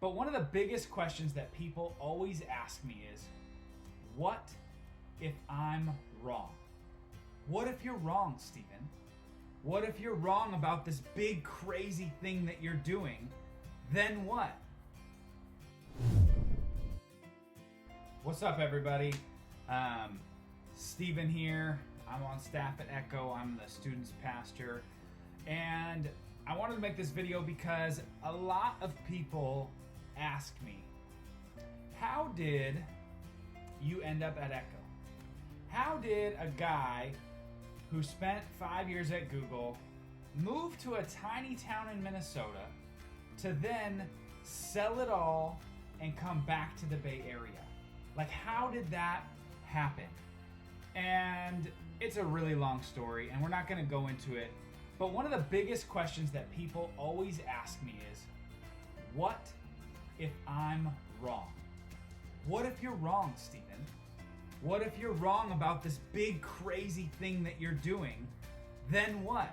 But one of the biggest questions that people always ask me is, what if I'm wrong? What if you're wrong, Steven? What if you're wrong about this big, crazy thing that you're doing? Then what? What's up, everybody? Steven here. I'm on staff at Echo. I'm the student's pastor. And I wanted to make this video because a lot of people ask me, how did you end up at Echo? How did a guy who spent 5 years at Google move to a tiny town in Minnesota to then sell it all and come back to the Bay Area? Like, how did that happen? And it's a really long story, and we're not going to go into it. But one of the biggest questions that people always ask me is, what if I'm wrong? What if you're wrong, Steven? What if you're wrong about this big, crazy thing that you're doing? Then what?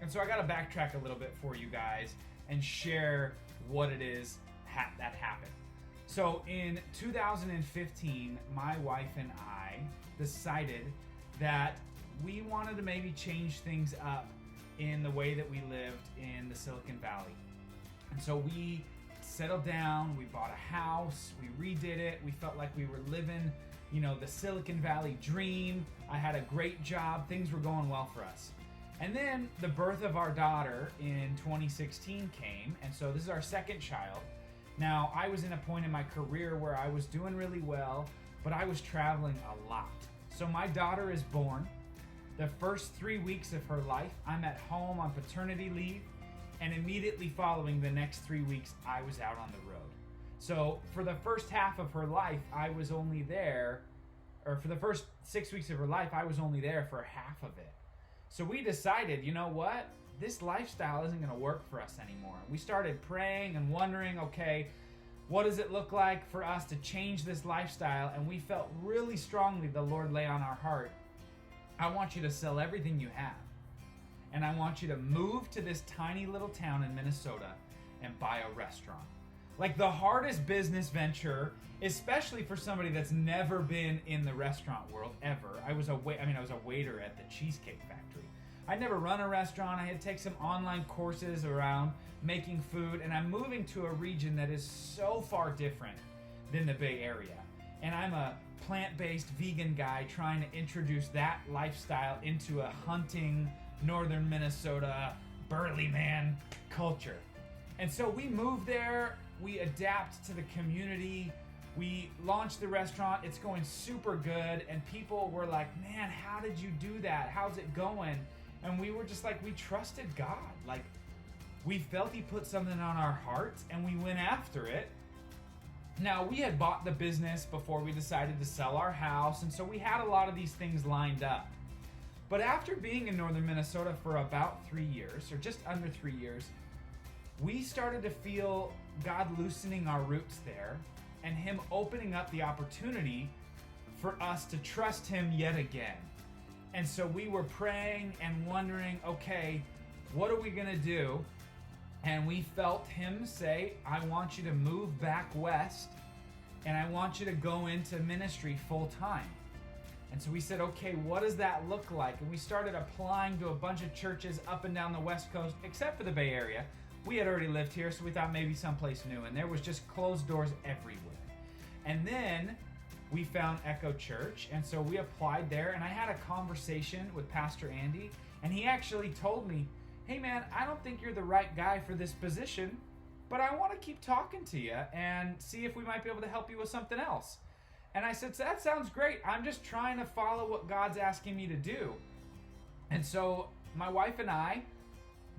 And so I got to backtrack a little bit for you guys and share what it is that happened. So in 2015, my wife and I decided that we wanted to maybe change things up in the way that we lived in the Silicon Valley. And so we settled down, we bought a house, we redid it, we felt like we were living, the Silicon Valley dream. I had a great job, things were going well for us. And then the birth of our daughter in 2016 came, and so this is our second child. Now, I was in a point in my career where I was doing really well, but I was traveling a lot. So my daughter is born. The first 3 weeks of her life, I'm at home on paternity leave, and immediately following the next 3 weeks, I was out on the road. So for the first half of her life, I was only there, or for the first 6 weeks of her life, I was only there for half of it. So we decided, you know what? This lifestyle isn't going to work for us anymore. We started praying and wondering, okay, what does it look like for us to change this lifestyle? And we felt really strongly the Lord lay on our heart, I want you to sell everything you have. And I want you to move to this tiny little town in Minnesota and buy a restaurant. Like the hardest business venture, especially for somebody that's never been in the restaurant world ever. I was a waiter at the Cheesecake Factory. I'd never run a restaurant. I had to take some online courses around making food, and I'm moving to a region that is so far different than the Bay Area. And I'm a plant-based vegan guy trying to introduce that lifestyle into a hunting, northern Minnesota, burly man culture. And so we moved there, we adapt to the community, we launched the restaurant, it's going super good, and people were like, man, how did you do that? How's it going? And we were just like, we trusted God. Like, we felt He put something on our hearts, and we went after it. Now, we had bought the business before we decided to sell our house, and so we had a lot of these things lined up. But after being in northern Minnesota for about 3 years, or just under 3 years, we started to feel God loosening our roots there and Him opening up the opportunity for us to trust Him yet again. And so we were praying and wondering, okay, what are we going to do? And we felt Him say, I want you to move back west and I want you to go into ministry full time. And so we said, okay, what does that look like? And we started applying to a bunch of churches up and down the West Coast, except for the Bay Area. We had already lived here, so we thought maybe someplace new, and there was just closed doors everywhere. And then we found Echo.Church, and so we applied there, and I had a conversation with Pastor Andy, and he actually told me, hey man, I don't think you're the right guy for this position, but I want to keep talking to you and see if we might be able to help you with something else. And I said, so that sounds great. I'm just trying to follow what God's asking me to do. And so my wife and I,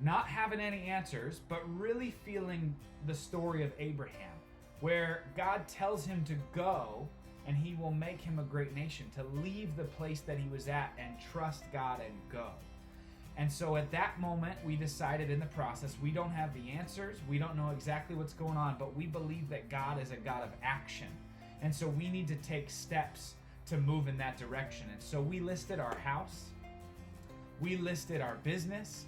not having any answers, but really feeling the story of Abraham, where God tells him to go and He will make him a great nation, to leave the place that he was at and trust God and go. And so at that moment, we decided in the process, we don't have the answers, we don't know exactly what's going on, but we believe that God is a God of action. And so we need to take steps to move in that direction. And so we listed our house, we listed our business,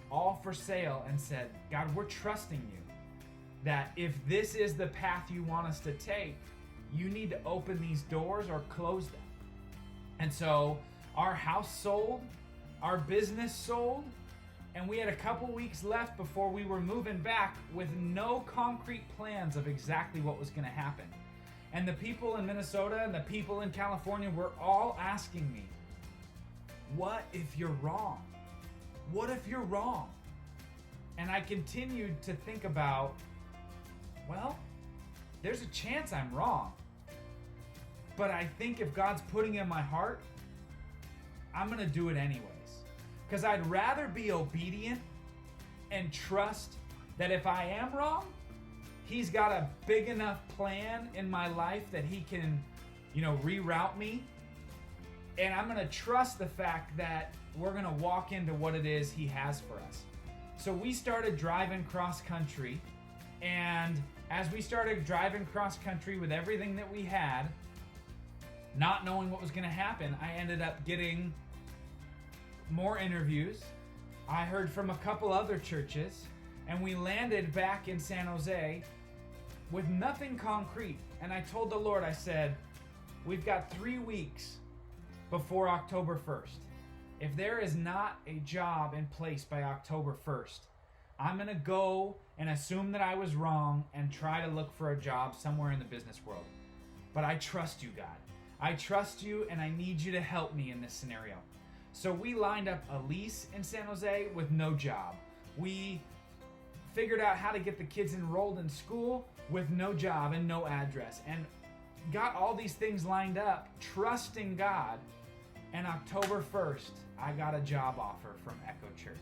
all for sale, and said, God, we're trusting you. that if this is the path you want us to take, you need to open these doors or close them. And so our house sold, our business sold, and we had a couple weeks left before we were moving back with no concrete plans of exactly what was going to happen. And the people in Minnesota and the people in California were all asking me, what if you're wrong? What if you're wrong? And I continued to think about, well, there's a chance I'm wrong. But I think if God's putting it in my heart, I'm going to do it anyways. Because I'd rather be obedient and trust that if I am wrong, He's got a big enough plan in my life that He can, reroute me. And I'm going to trust the fact that we're going to walk into what it is He has for us. So we started driving cross country. And as we started driving cross country with everything that we had, not knowing what was going to happen, I ended up getting more interviews. I heard from a couple other churches, and we landed back in San Jose with nothing concrete. And I told the Lord, I said, we've got 3 weeks before October 1st. If there is not a job in place by October 1st, I'm going to go and assume that I was wrong and try to look for a job somewhere in the business world. But I trust you, God. I trust you, and I need you to help me in this scenario. So we lined up a lease in San Jose with no job. We figured out how to get the kids enrolled in school with no job and no address, and got all these things lined up, trusting God. And October 1st, I got a job offer from Echo.Church.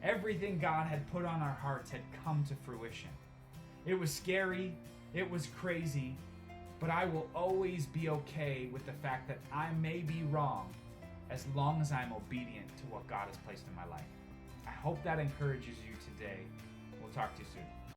Everything God had put on our hearts had come to fruition. It was scary, it was crazy, but I will always be okay with the fact that I may be wrong as long as I'm obedient to what God has placed in my life. I hope that encourages you today. We'll talk to you soon.